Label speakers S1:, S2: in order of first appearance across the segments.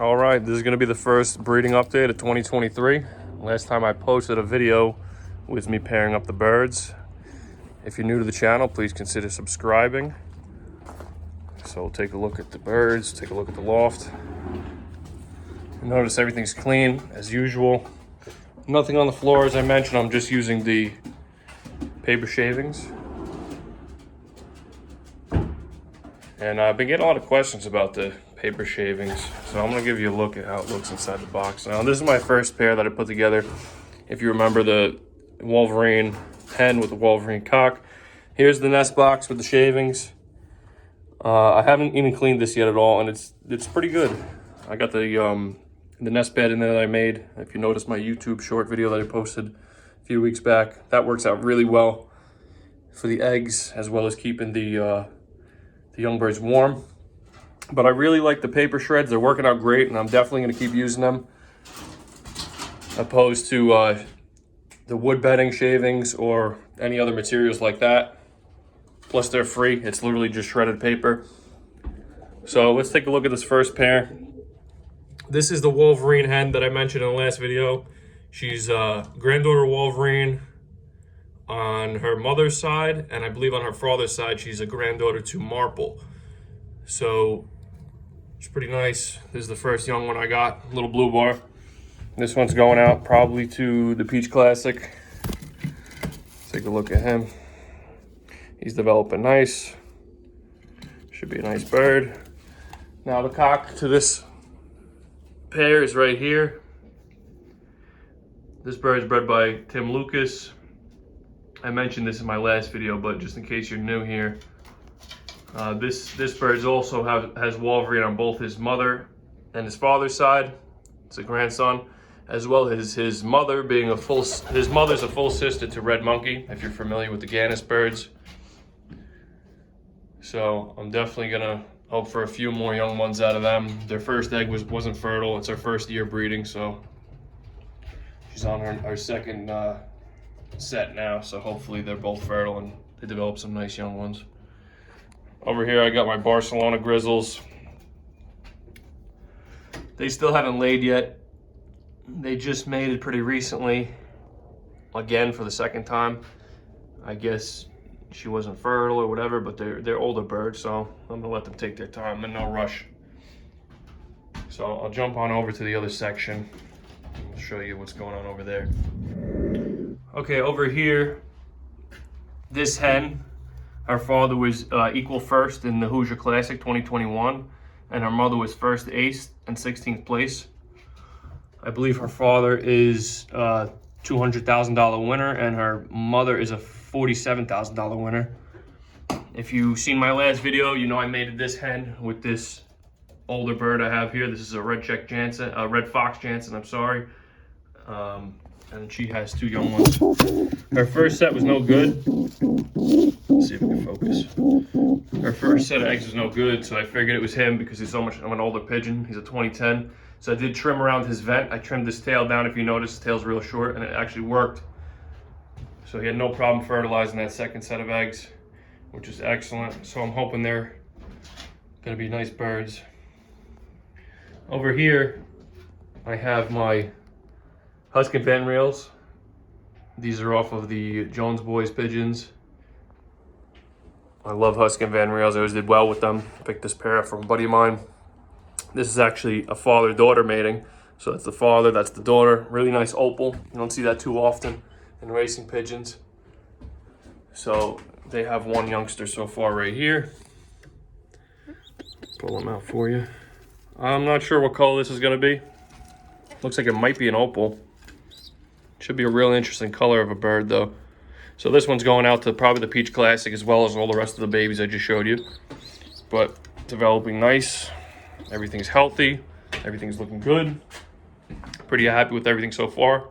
S1: All right, this is going to be the first breeding update of 2023. Last time I posted a video was me pairing up the birds. If you're new to the channel, please consider subscribing. So we'll take a look at the birds, take a look at the loft. Notice everything's clean as usual. Nothing on the floor, as I mentioned. I'm just using the paper shavings. And I've been getting a lot of questions about the paper shavings, so I'm gonna give you a look at how it looks inside the box. Now, this is my first pair that I put together. If you remember the Wolverine hen with the Wolverine cock. Here's the nest box with the shavings. I haven't even cleaned this yet at all, and it's pretty good. I got the nest bed in there that I made. If you notice my YouTube short video that I posted a few weeks back, that works out really well for the eggs, as well as keeping the young birds warm. But I really like the paper shreds. They're working out great, and I'm definitely going to keep using them, opposed to the wood bedding shavings or any other materials like that. Plus, they're free. It's literally just shredded paper. So let's take a look at this first pair. This is the Wolverine hen that I mentioned in the last video. She's granddaughter Wolverine on her mother's side, and I believe on her father's side, she's a granddaughter to Marple. So it's pretty nice. This is the first young one I got, little blue bar. This one's going out probably to the Peach Classic. Take a look at him. He's developing nice. Should be a nice bird. Now the cock to this pair is right here. This bird is bred by Tim Lucas. I mentioned this in my last video, but just in case you're new here, this bird also has Wolverine on both his mother and his father's side. It's a grandson, as well as his mother being his mother's a full sister to Red Monkey, if you're familiar with the Gannis birds. So I'm definitely gonna hope for a few more young ones out of them. Their first egg wasn't fertile. It's her first year breeding, so she's on her second set now. So hopefully they're both fertile and they develop some nice young ones. Over here I got my Barcelona Grizzles. They still haven't laid yet. They just mated pretty recently, again for the second time. I guess she wasn't fertile or whatever, but they're older birds, so I'm gonna let them take their time. I'm in no rush. So I'll jump on over to the other section. I'll show you what's going on over there. Okay, over here, this hen, her father was equal first in the Hoosier Classic 2021, and her mother was first ace and 16th place. I believe her father is a $200,000 winner, and her mother is a $47,000 winner. If you've seen my last video, you know I mated this hen with this older bird I have here. This is a red fox Jansen, I'm sorry. And she has two young ones. Her first set was no good. Let's see if we can focus. Her first set of eggs was no good, so I figured it was him because he's so much of an older pigeon. He's a 2010. So I did trim around his vent. I trimmed his tail down. If you notice, his tail's real short, and it actually worked. So he had no problem fertilizing that second set of eggs, which is excellent. So I'm hoping they're gonna be nice birds. Over here, I have my Husky Van Reels. These are off of the Jones Boys Pigeons. I love Husky Van Reels. I always did well with them. Picked this pair up from a buddy of mine. This is actually a father-daughter mating. So that's the father, that's the daughter. Really nice opal. You don't see that too often in racing pigeons. So they have one youngster so far right here. Pull them out for you. I'm not sure what color this is gonna be. Looks like it might be an opal. Should be a real interesting color of a bird though. So this one's going out to probably the Peach Classic, as well as all the rest of the babies I just showed you. But developing nice. Everything's healthy. Everything's looking good. Pretty happy with everything so far.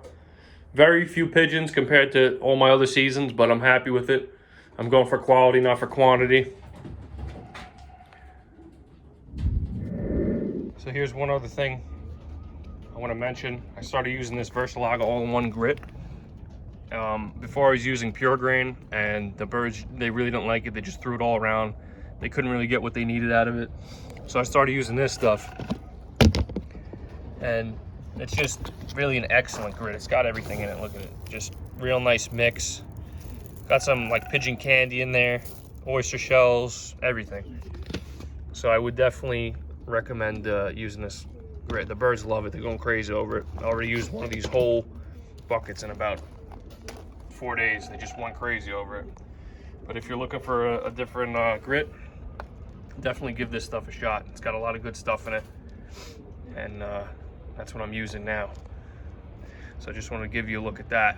S1: Very few pigeons compared to all my other seasons, but I'm happy with it. I'm going for quality, not for quantity. So here's one other thing I want to mention. I started using this Versalaga all-in-one grit. Before I was using pure grain, and the birds, they really didn't like it. They just threw it all around. They couldn't really get what they needed out of it. So I started using this stuff. And it's just really an excellent grit. It's got everything in it. Look at it. Just real nice mix. Got some like pigeon candy in there, oyster shells, everything. So I would definitely recommend using this grit. The birds love it. They're going crazy over it. I already used one of these whole buckets in about 4 days. They just went crazy over it. But if you're looking for a different grit, definitely give this stuff a shot. It's got a lot of good stuff in it. And that's what I'm using now. So I just want to give you a look at that.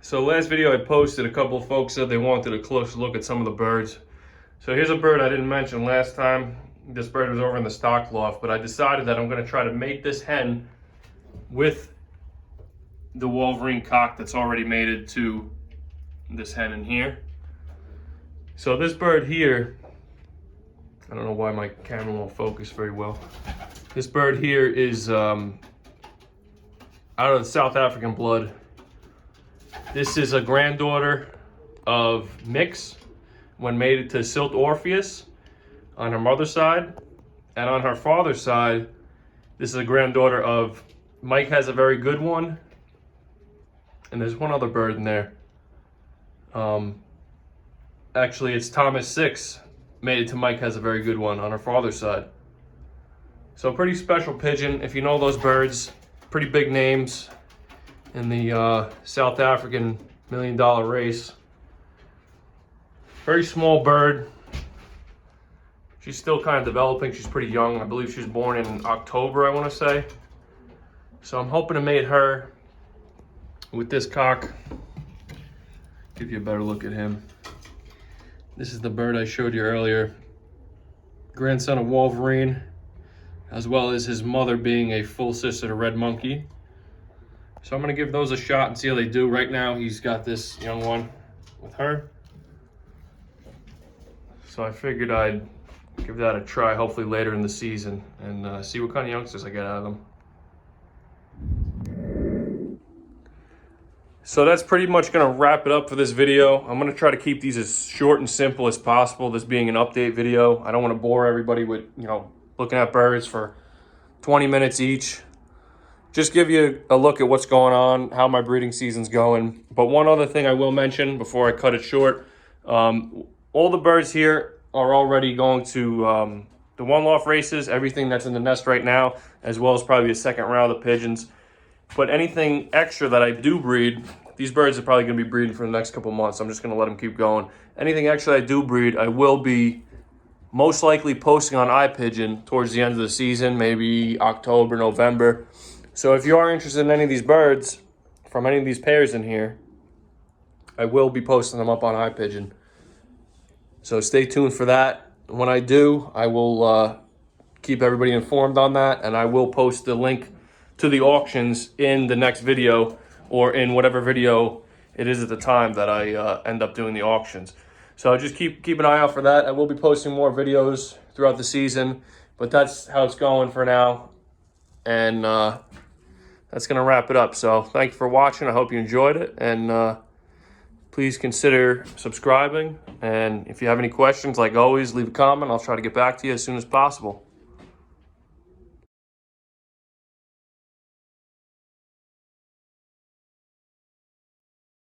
S1: So last video I posted, a couple of folks said they wanted a closer look at some of the birds. So here's a bird I didn't mention last time. This bird was over in the stock loft, but I decided that I'm going to try to mate this hen with the Wolverine cock that's already mated to this hen in here. So this bird here, I don't know why my camera won't focus very well. This bird here is out of the South African blood. This is a granddaughter of Mix when mated to Silt Orpheus on her mother's side. And on her father's side, this is a granddaughter of Mike Has a Very Good One. And there's one other bird in there. Actually, it's Thomas 6, mated to Mike Has a Very Good One on her father's side. So pretty special pigeon. If you know those birds, pretty big names in the South African $1 million race. Very small bird. She's still kind of developing. She's pretty young. I believe she was born in October, I want to say. So I'm hoping to mate her with this cock. Give you a better look at him. This is the bird I showed you earlier. Grandson of Wolverine, as well as his mother being a full sister to Red Monkey. So I'm gonna give those a shot and see how they do. Right now, he's got this young one with her. So I figured I'd give that a try, hopefully later in the season, and see what kind of youngsters I get out of them. So that's pretty much gonna wrap it up for this video. I'm gonna try to keep these as short and simple as possible, this being an update video. I don't wanna bore everybody with, looking at birds for 20 minutes each. Just give you a look at what's going on, how my breeding season's going. But one other thing I will mention before I cut it short, all the birds here are already going to the one-loft races, everything that's in the nest right now, as well as probably a second round of pigeons. But anything extra that I do breed, these birds are probably going to be breeding for the next couple months. I'm just going to let them keep going. Anything extra I do breed, I will be most likely posting on iPigeon towards the end of the season, maybe October, November. So if you are interested in any of these birds from any of these pairs in here, I will be posting them up on iPigeon. So stay tuned for that. When I do, I will keep everybody informed on that, and I will post the link to the auctions in the next video, or in whatever video it is at the time that I end up doing the auctions. So just keep an eye out for that. I will be posting more videos throughout the season, but that's how it's going for now. And that's going to wrap it up. So thank you for watching. I hope you enjoyed it. And please consider subscribing. And if you have any questions, like always, leave a comment. I'll try to get back to you as soon as possible.